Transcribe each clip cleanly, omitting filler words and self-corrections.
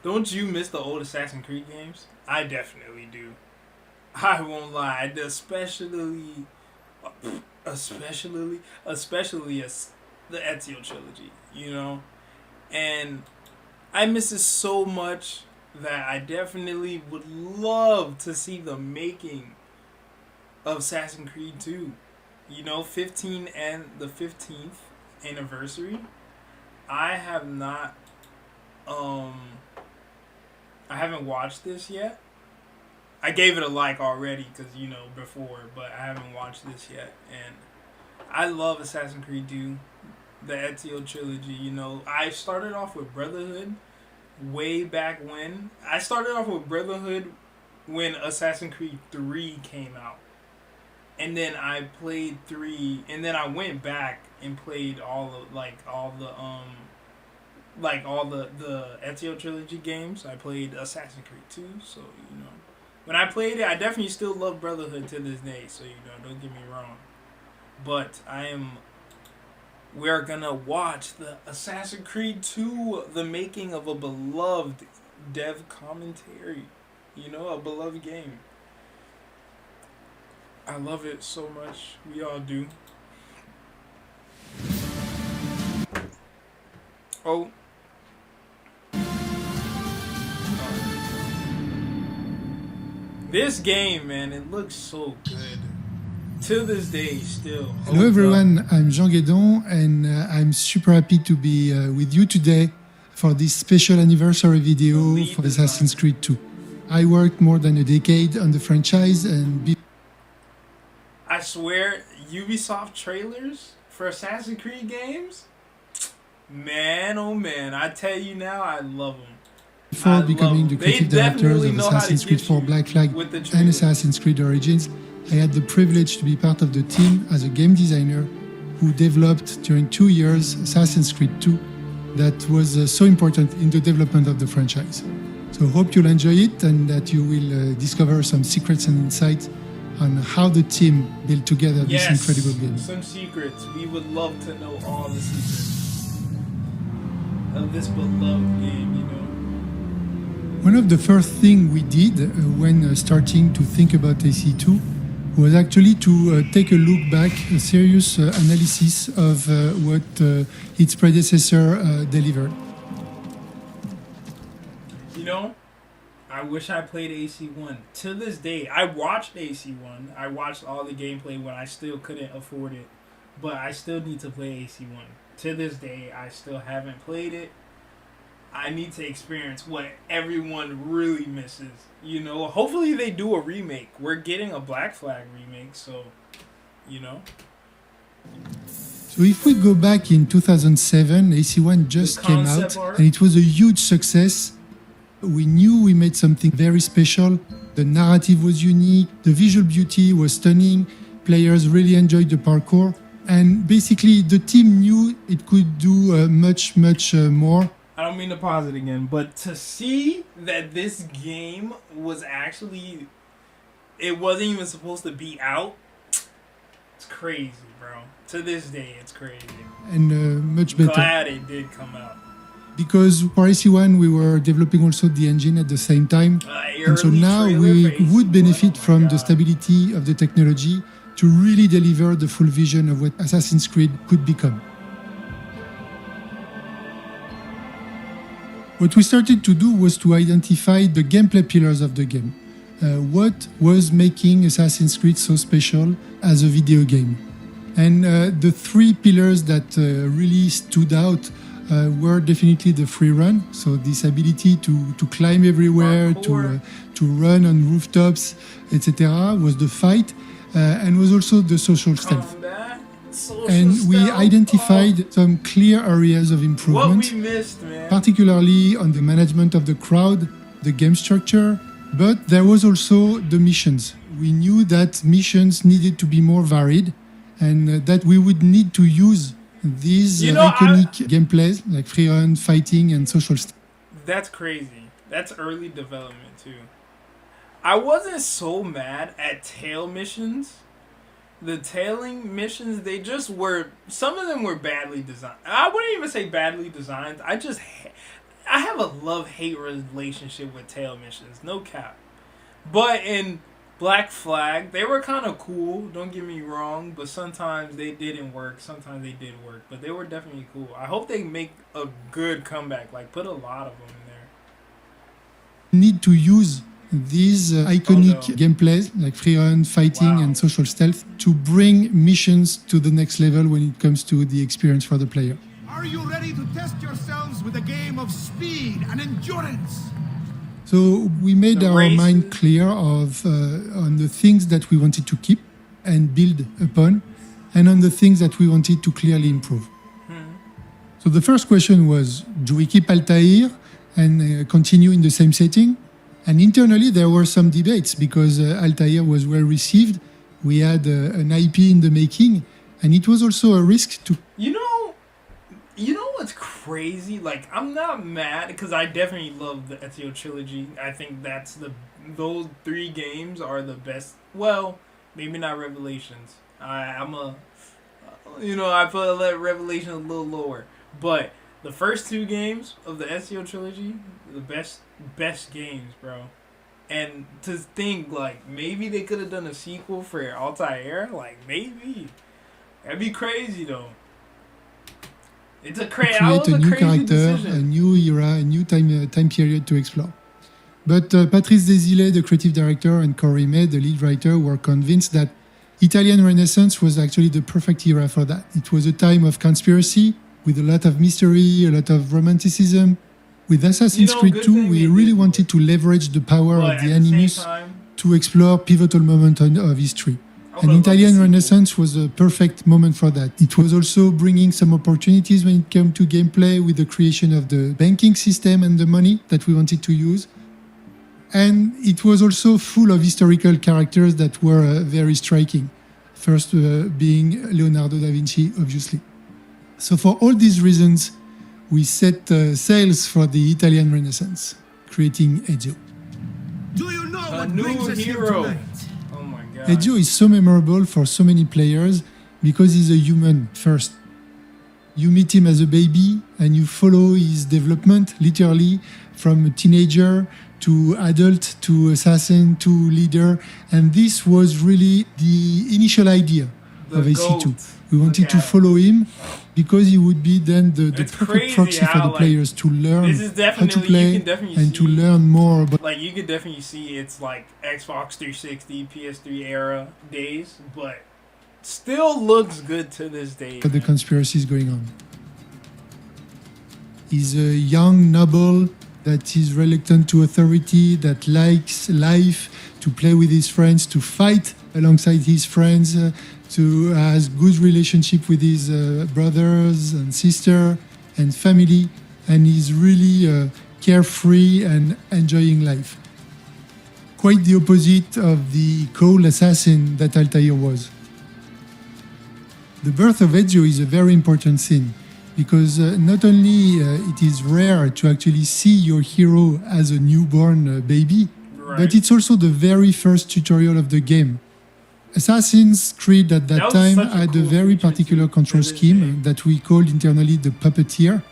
Don't you miss the old Assassin's Creed games? I definitely do. I won't lie, especially as the Ezio trilogy, you know, and I miss it so much that I definitely would love to see the making of Assassin's Creed 2. You know, 15 and the 15th anniversary. I have not um I haven't watched this yet. I gave it a like already because before, but I haven't watched this yet. And I love Assassin's Creed 2, the Ezio trilogy. I started off with Brotherhood way back when. I started off with Brotherhood when Assassin's Creed 3 came out. And then I played 3, and then I went back and played all the Ezio trilogy games. I played Assassin's Creed 2, so when I played it, I definitely still love Brotherhood to this day. So don't get me wrong. But we're gonna watch the Assassin's Creed 2, the making of a beloved dev commentary. A beloved game. I love it so much. We all do. Oh. This game, man, it looks so good. To this day, still. Hello everyone, I'm Jean Guédon and I'm super happy to be with you today for this special anniversary video for Assassin's Creed 2. I worked more than a decade on the franchise and... I swear, Ubisoft trailers for Assassin's Creed games? Man, oh man, I tell you now, I love them. Before becoming the creative directors of Assassin's Creed 4 Black Flag and Assassin's Creed Origins, I had the privilege to be part of the team as a game designer who developed during 2 years Assassin's Creed 2 that was so important in the development of the franchise. So hope you'll enjoy it and that you will discover some secrets and insights on how the team built together this incredible game. Some secrets. We would love to know all the secrets of this beloved game, One of the first things we did when starting to think about AC2 was actually to take a look back, a serious analysis of what its predecessor delivered. I wish I played AC1. To this day, I watched AC1. I watched all the gameplay when I still couldn't afford it. But I still need to play AC1. To this day, I still haven't played it. I need to experience what everyone really misses. Hopefully they do a remake. We're getting a Black Flag remake, so. So if we go back in 2007, AC1 just came out, and it was a huge success. We knew we made something very special. The narrative was unique, the visual beauty was stunning, players really enjoyed the parkour, and basically the team knew it could do much more. I don't mean to pause it again, but to see that this game was actually... It wasn't even supposed to be out, it's crazy, bro. To this day, it's crazy. And much better. Glad it did come out. Because for AC1 we were developing also the engine at the same time, and so now we would benefit from the stability of the technology to really deliver the full vision of what Assassin's Creed could become. What we started to do was to identify the gameplay pillars of the game. What was making Assassin's Creed so special as a video game? And the 3 pillars that really stood out were definitely the free run, so this ability to climb everywhere, to run on rooftops, etc. was the fight, and was also the social stealth. And we identified some clear areas of improvement, particularly on the management of the crowd, the game structure, but there was also the missions. We knew that missions needed to be more varied, and that we would need to use these iconic gameplays like free run, fighting, and social stuff. That's crazy. That's early development too. I wasn't so mad at tail missions. The tailing missions, they just were... Some of them were badly designed. I wouldn't even say badly designed. I have a love-hate relationship with tail missions, no cap. But in Black Flag, they were kind of cool, don't get me wrong, but sometimes they didn't work, sometimes they did work, but they were definitely cool. I hope they make a good comeback, like put a lot of them in there. Need to use these iconic gameplays like free run, fighting, and social stealth to bring missions to the next level when it comes to the experience for the player. Are you ready to test yourselves with a game of speed and endurance? So we made our mind clear of on the things that we wanted to keep and build upon, and on the things that we wanted to clearly improve. So the first question was, do we keep Altair and continue in the same setting? And internally there were some debates because Altair was well received. We had an IP in the making, and it was also a risk to... You know what's crazy? Like, I'm not mad because I definitely love the Ezio trilogy. I think those 3 games are the best. Well, maybe not Revelations. I put Revelations a little lower. But the first 2 games of the Ezio trilogy, the best games, bro. And to think, like, maybe they could have done a sequel for Altair. Like, maybe. That'd be crazy, though. It's a create a new character, decision. A new era, a new time period to explore. But Patrice Desilets, the creative director, and Corey May, the lead writer, were convinced that Italian Renaissance was actually the perfect era for that. It was a time of conspiracy, with a lot of mystery, a lot of romanticism. With Assassin's Creed 2, we really wanted to leverage the power of the Animus to explore pivotal moments of history. And Italian Renaissance was a perfect moment for that. It was also bringing some opportunities when it came to gameplay with the creation of the banking system and the money that we wanted to use. And it was also full of historical characters that were very striking. First being Leonardo da Vinci, obviously. So for all these reasons, we set sails for the Italian Renaissance, creating Ezio. Do you know what brings us here tonight? Ezio is so memorable for so many players because he's a human first. You meet him as a baby and you follow his development literally from a teenager to adult to assassin to leader, and this was really the initial idea of AC2. We wanted to follow him because he would be then the perfect proxy for the players to learn how to play and to learn more about. Like, you can definitely see it's like Xbox 360, PS3 era days, but still looks good to this day. The conspiracies going on. He's a young noble that is reluctant to authority, that likes life, to play with his friends, to fight alongside his friends, to has good relationship with his brothers and sister and family, and he's really carefree and enjoying life. Quite the opposite of the cold assassin that Altair was. The birth of Ezio is a very important scene, because not only it is rare to actually see your hero as a newborn baby, but it's also the very first tutorial of the game. Assassin's Creed at that time had a very particular control scheme that we called internally the puppeteer,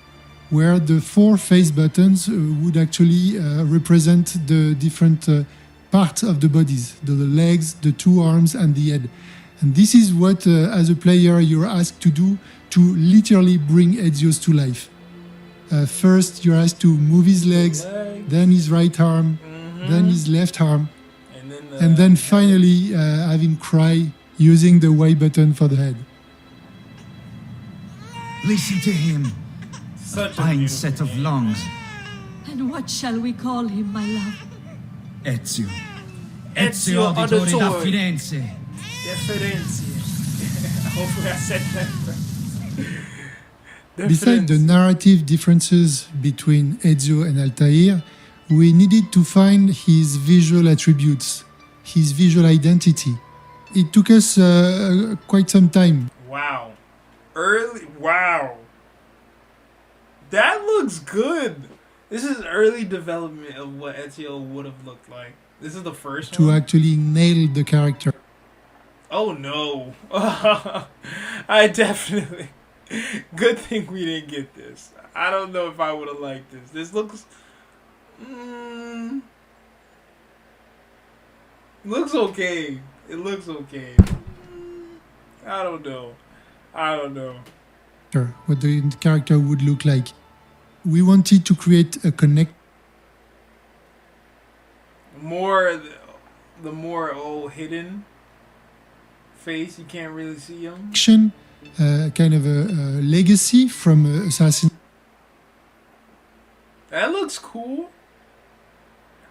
where the 4 face buttons would actually represent the different parts of the bodies, the legs, the 2 arms and the head. And this is what, as a player, you're asked to do to literally bring Ezio to life. First, you're asked to move his legs, then his right arm, then his left arm, and then finally have him cry using the Y button for the head. Listen to him. Such a fine set of lungs. And what shall we call him, my love? Ezio. Ezio Auditore da Firenze. Hopefully I said that right. Besides the narrative differences between Ezio and Altair, we needed to find his visual attributes, his visual identity. It took us quite some time. Wow. Wow. That looks good. This is early development of what Ezio would have looked like. This is the first to one? Actually nail the character. Oh no. I definitely Good thing we didn't get this. I don't know if I would have liked this. This looks... looks okay. It looks okay. I don't know. What the character would look like. We wanted to create a connection the more hidden face, you can't really see him. kind of a legacy from Assassin's. That looks cool.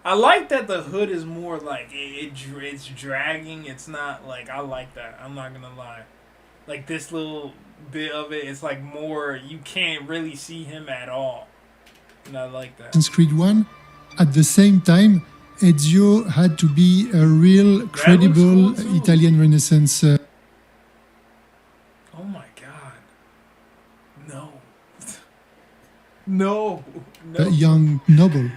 I like that the hood is more like it's dragging. It's not like, I like that. I'm not gonna lie. Like this little bit of it, it's like more, you can't really see him at all. And I like that. Assassin's Creed 1. At the same time, Ezio had to be a real credible cool Italian Renaissance. Oh my god. No. No. Young noble.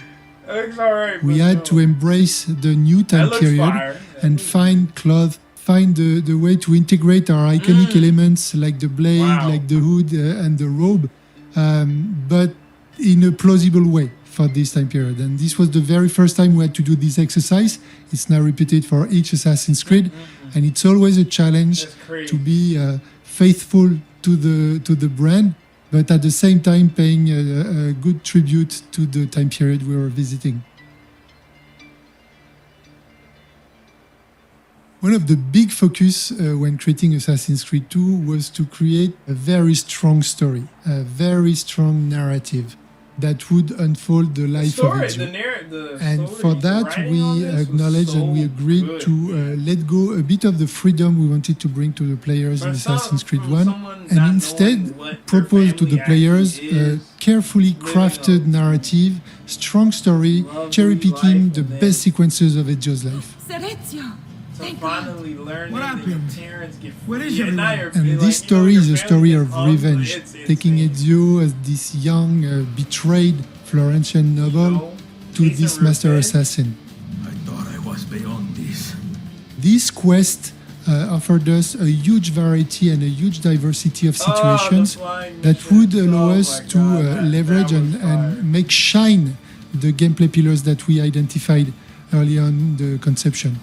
It's alright. We had to embrace the new time period and find the way to integrate our iconic elements like the blade, like the hood and the robe, but in a plausible way for this time period. And this was the very first time we had to do this exercise. It's now repeated for each Assassin's Creed, and it's always a challenge to be faithful to the brand, but at the same time paying a good tribute to the time period we were visiting. One of the big focus when creating Assassin's Creed 2 was to create a very strong story, a very strong narrative that would unfold the life of Ezio. And for that, we acknowledged and we agreed to let go a bit of the freedom we wanted to bring to the players in Assassin's Creed 1, and instead propose to the players a carefully crafted narrative, strong story, cherry-picking the best sequences of Ezio's life. Serezio! Finally learning what happened? Where is And this story is a story of revenge, taking Ezio as this young, betrayed Florentian noble to this master assassin. I thought I was beyond this. This quest offered us a huge variety and a huge diversity of situations that would allow us to leverage and make shine the gameplay pillars that we identified early on in the conception.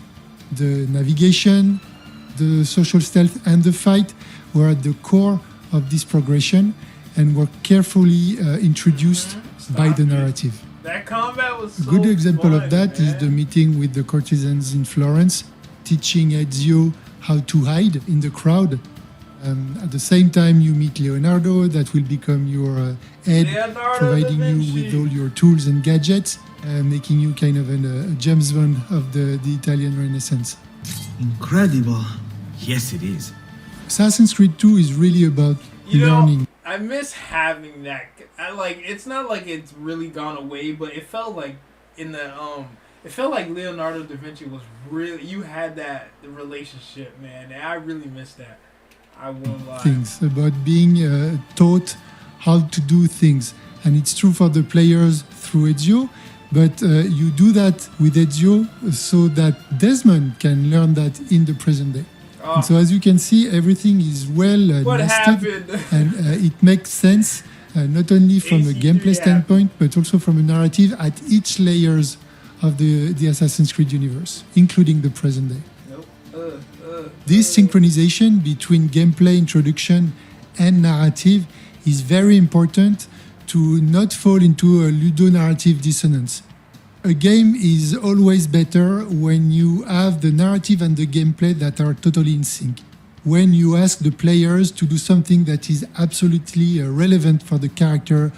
The navigation, the social stealth, and the fight were at the core of this progression and were carefully introduced by the narrative. That combat was A good example of that is the meeting with the courtesans in Florence, teaching Ezio how to hide in the crowd. At the same time, you meet Leonardo, that will become your head, providing you with all your tools and gadgets, making you kind of a James Bond of the Italian Renaissance. Incredible. Yes, it is. Assassin's Creed 2 is really about learning. I miss having that. It's not like it's really gone away, but it felt like it felt like Leonardo da Vinci was really, you had that relationship, man. And I really miss that. I won't lie. Things about being taught how to do things, and it's true for the players through Ezio, but you do that with Ezio so that Desmond can learn that in the present day. And so as you can see, everything is well nested, and it makes sense not only from a gameplay standpoint, but also from a narrative at each layers of the Assassin's Creed universe, including the present day. This synchronization between gameplay introduction and narrative is very important to not fall into a ludonarrative dissonance. A game is always better when you have the narrative and the gameplay that are totally in sync. When you ask the players to do something that is absolutely relevant for the character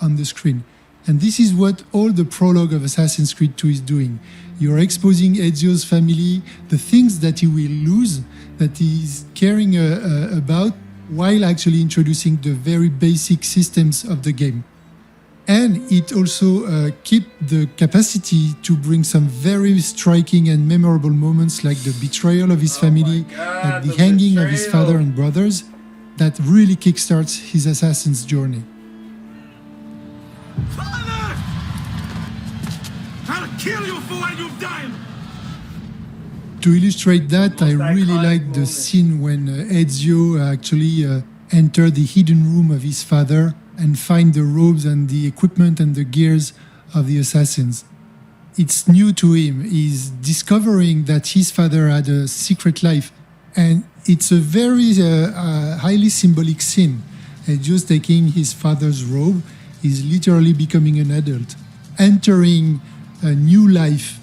on the screen. And this is what all the prologue of Assassin's Creed 2 is doing. You're exposing Ezio's family, the things that he will lose, that he's caring about, while actually introducing the very basic systems of the game. And it also keeps the capacity to bring some very striking and memorable moments like the betrayal of his family, like the hanging of his father and brothers, that really kickstarts his assassin's journey. Father! I'll kill you for what you've done! To illustrate that, I really like the scene when Ezio actually enter the hidden room of his father and find the robes and the equipment and the gears of the assassins. It's new to him. He's discovering that his father had a secret life, and it's a very highly symbolic scene. Just taking his father's robe, he's literally becoming an adult, entering a new life.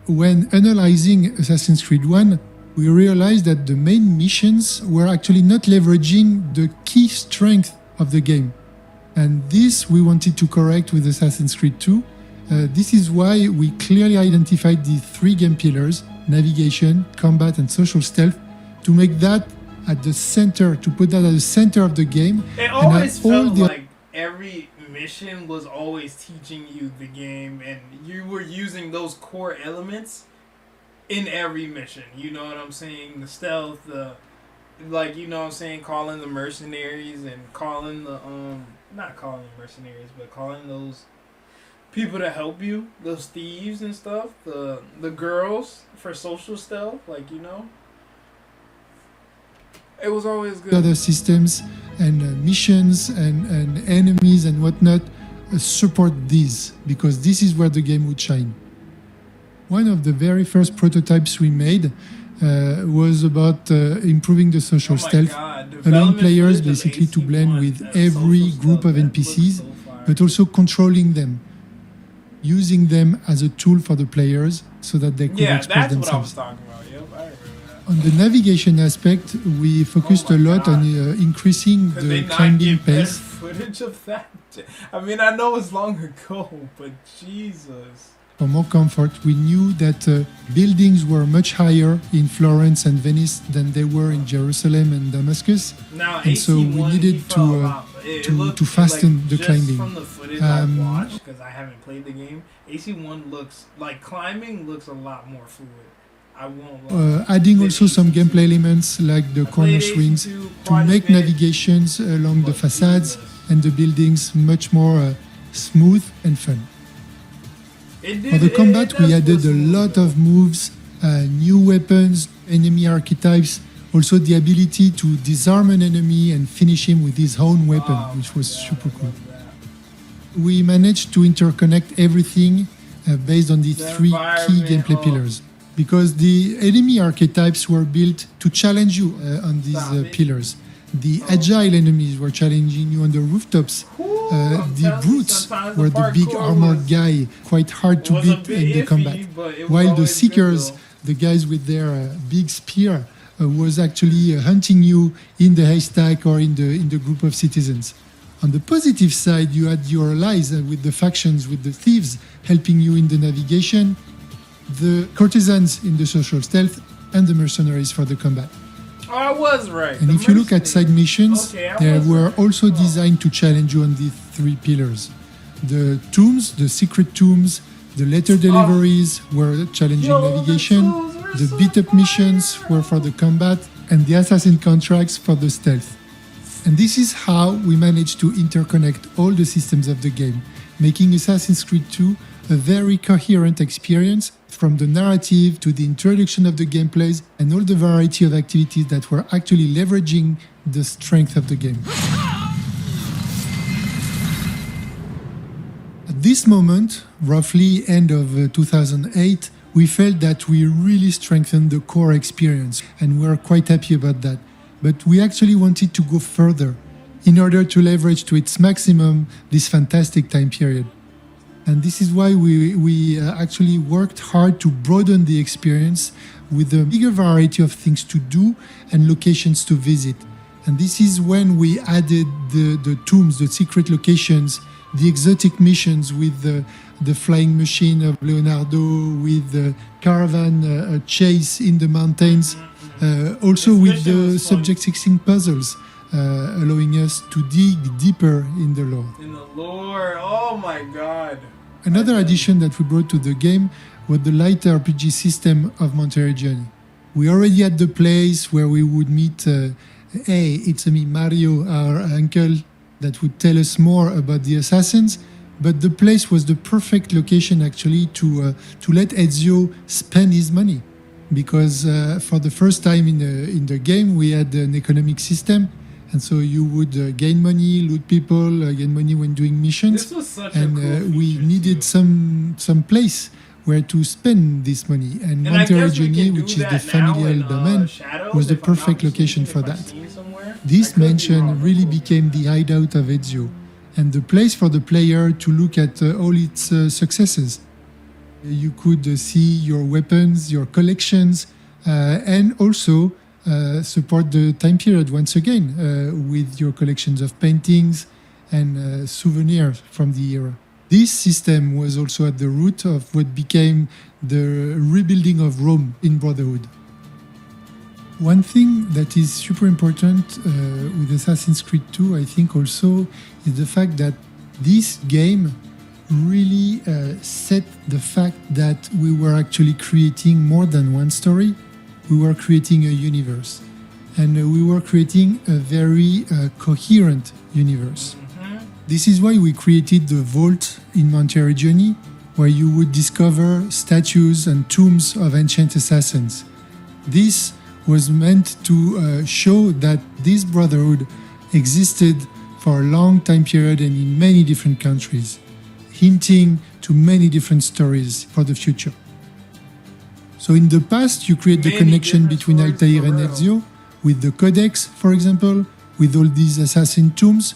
When analyzing Assassin's Creed 1, we realized that the main missions were actually not leveraging the key strength of the game. And this we wanted to correct with Assassin's Creed 2. This is why we clearly identified the three game pillars, navigation, combat, and social stealth, to make that at the center, to put that at the center of the game. It always felt like every mission was always teaching you the game, and you were using those core elements in every mission. You know what I'm saying? The stealth, calling the mercenaries and calling the not calling mercenaries, but calling those people to help you, those thieves and stuff, the girls for social stealth, it was always good. Other systems and missions and enemies and whatnot support these, because this is where the game would shine. One of the very first prototypes we made was about improving the social stealth, allowing players basically to blend with every group of NPCs, but also controlling them, using them as a tool for the players so that they could express themselves. What I was talking about. Yep, I remember that. On the navigation aspect, we focused a lot on increasing the climbing pace. Footage of that? I mean, I know it's long ago, but Jesus. For more comfort, we knew that buildings were much higher in Florence and Venice than they were in Jerusalem and Damascus, and so we needed to fasten the climbing. From the footage I watched, because I haven't played the game, AC1 looks like climbing looks a lot more fluid. I won't lie. Adding also some gameplay elements like the corner swings to make navigations along the facades and the buildings much more smooth and fun. For the combat, we added a lot of moves, new weapons, enemy archetypes, also the ability to disarm an enemy and finish him with his own weapon, which was super cool. We managed to interconnect everything based on the three key gameplay pillars, because the enemy archetypes were built to challenge you on these pillars. The agile enemies were challenging you on the rooftops. The brutes were the big armored guy, quite hard to beat in the combat. While the seekers, the guys with their big spear, was actually hunting you in the haystack or in the group of citizens. On the positive side, you had your allies with the factions, with the thieves, helping you in the navigation, the courtesans in the social stealth, and the mercenaries for the combat. Oh, I was right. And if you look at side missions, they were also designed to challenge you on these three pillars. The tombs, the secret tombs, the letter deliveries were challenging navigation, the beat-up missions were for the combat, and the assassin contracts for the stealth. And this is how we managed to interconnect all the systems of the game, making Assassin's Creed 2 a very coherent experience, from the narrative to the introduction of the gameplays and all the variety of activities that were actually leveraging the strength of the game. At this moment, roughly end of 2008, we felt that we really strengthened the core experience, and we're quite happy about that. But we actually wanted to go further in order to leverage to its maximum this fantastic time period. And this is why we actually worked hard to broaden the experience with a bigger variety of things to do and locations to visit. And this is when we added the tombs, the secret locations, the exotic missions with the flying machine of Leonardo, with the caravan chase in the mountains, also with the Subject 16 puzzles, allowing us to dig deeper in the lore. In the lore, oh my god. Another addition that we brought to the game was the light RPG system of Monterey Journey. We already had the place where we would meet, hey, it's me, Mario, our uncle, that would tell us more about the assassins, but the place was the perfect location actually to let Ezio spend his money, because for the first time in the game we had an economic system, and so you would gain money, loot people, gain money when doing missions, This was such and a cool we feature, needed too. some place where to spend this money, and And I guess we Monteriggioni, can do which is the that now familial in, domain, Shadows, was the if I'm not perfect location for mistaken, if that. I've seen somewhere. I This could be mansion wrong, really but- became the hideout of Ezio, and the place for the player to look at all its successes. You could see your weapons, your collections, and also support the time period once again with your collections of paintings and souvenirs from the era. This system was also at the root of what became the rebuilding of Rome in Brotherhood. One thing that is super important with Assassin's Creed 2, I think also, is the fact that this game really set the fact that we were actually creating more than one story. We were creating a universe. And we were creating a very coherent universe. This is why we created the vault in Monteriggioni, where you would discover statues and tombs of ancient assassins. This was meant to show that this brotherhood existed for a long time period and in many different countries, hinting to many different stories for the future. So in the past, you create the Many connection different between stories Altair for and real. Ezio, with the Codex, for example, with all these assassin tombs.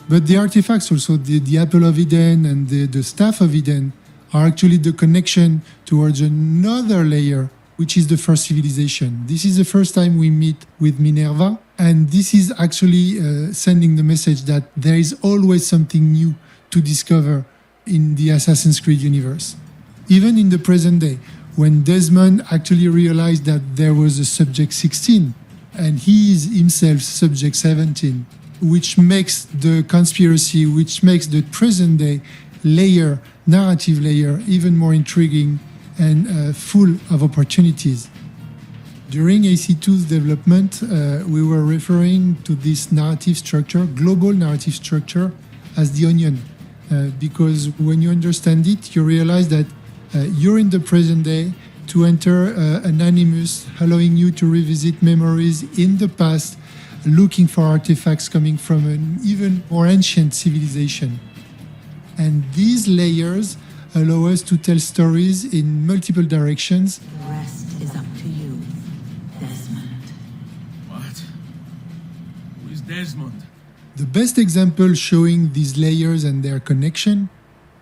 But the artifacts also, the Apple of Eden and the Staff of Eden, are actually the connection towards another layer, which is the first civilization. This is the first time we meet with Minerva, and this is actually sending the message that there is always something new to discover in the Assassin's Creed universe. Even in the present day, when Desmond actually realized that there was a Subject 16, and he is himself Subject 17, which makes the conspiracy, which makes the present day layer, narrative layer, even more intriguing and full of opportunities. During AC2's development, we were referring to this narrative structure, global narrative structure, as the onion. Because when you understand it, you realize that you're in the present day to enter an animus, allowing you to revisit memories in the past, looking for artifacts coming from an even more ancient civilization. And these layers allow us to tell stories in multiple directions. The rest is up to you, Desmond. What? Who is Desmond? The best example showing these layers and their connection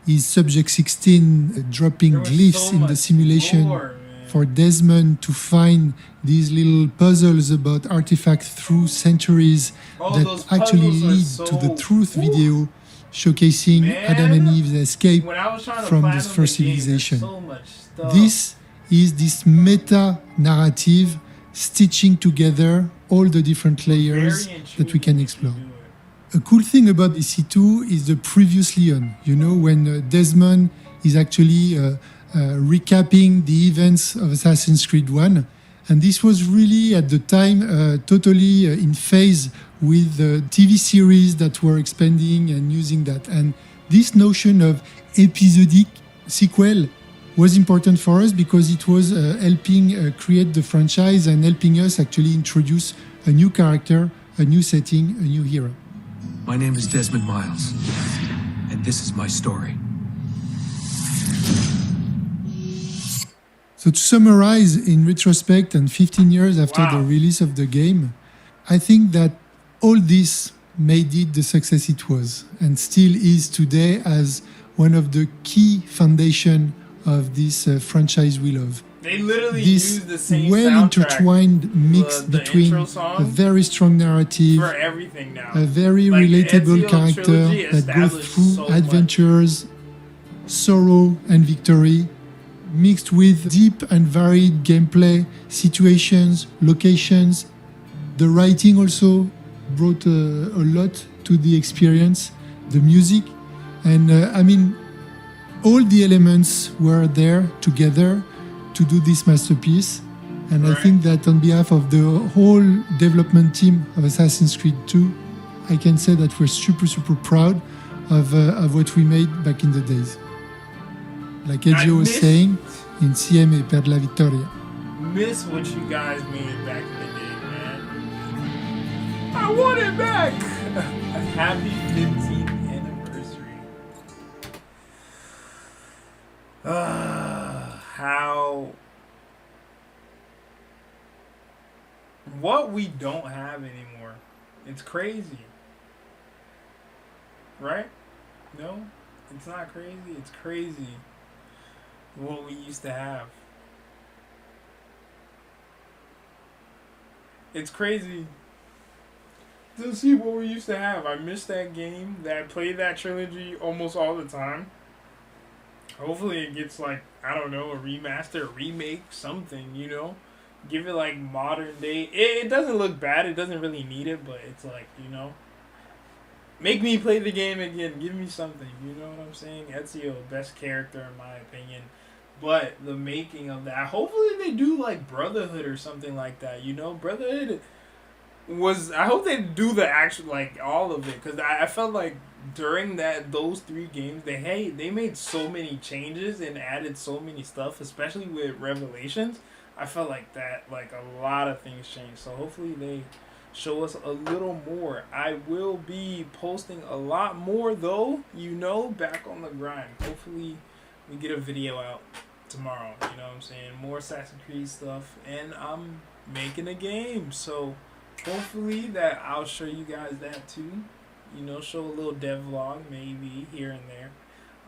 is Subject 16 dropping There was glyphs so in the much simulation lore, man. for Desmond to find these little puzzles about artifacts through centuries Oh, that those actually puzzles are lead so- to the truth Ooh. video showcasing Man. Adam and Eve's escape When I was trying to from platinum this first the game, there's civilization. so much stuff. This is this meta narrative stitching together all the different layers Very that we can intriguing explore. to do it. A cool thing about EC2 is the previous Leon, when Desmond is actually recapping the events of Assassin's Creed 1. And this was really, at the time, totally in phase with the TV series that were expanding and using that. And this notion of episodic sequel was important for us because it was helping create the franchise and helping us actually introduce a new character, a new setting, a new hero. My name is Desmond Miles, and this is my story. So to summarize, in retrospect and 15 years after the Wow. release of the game, I think that all this made it the success it was and still is today as one of the key foundation of this franchise we love. They literally This use the same well soundtrack intertwined mix the between intro song a very strong narrative, for everything now. a very Like, the relatable Ezio character trilogy that goes established through so much. adventures, sorrow and victory, mixed with deep and varied gameplay, situations, locations. The writing also brought a lot to the experience, the music, and all the elements were there together to do this masterpiece. And I Right. think that on behalf of the whole development team of Assassin's Creed 2, I can say that we're super, super proud of what we made back in the days. Like Ezio was miss- saying, insieme per la vittoria. Miss what you guys made back in the day, man. I want it back. Happy 15th anniversary. How? What we don't have anymore. It's crazy. Right? No? It's not crazy. It's crazy what we used to have. It's crazy to see what we used to have. I miss that game. That I played that trilogy almost all the time. Hopefully it gets like, I don't know, a remaster, a remake, something, you know? Give it like modern day. It doesn't look bad. It doesn't really need it, but it's like, you know, make me play the game again. Give me something. You know what I'm saying? Ezio, best character in my opinion. But the making of that, hopefully they do like Brotherhood or something like that. You know, Brotherhood was. I hope they do the actual like all of it, because I felt like during those 3 games they made so many changes and added so many stuff, especially with Revelations. I felt like that like a lot of things changed. So hopefully they show us a little more. I will be posting a lot more though. You know, back on the grind. Hopefully we get a video out tomorrow, you know what I'm saying? More Assassin's Creed stuff, and I'm making a game, so hopefully that I'll show you guys that too, you know, show a little dev vlog maybe here and there,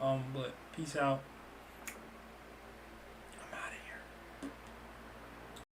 but peace out.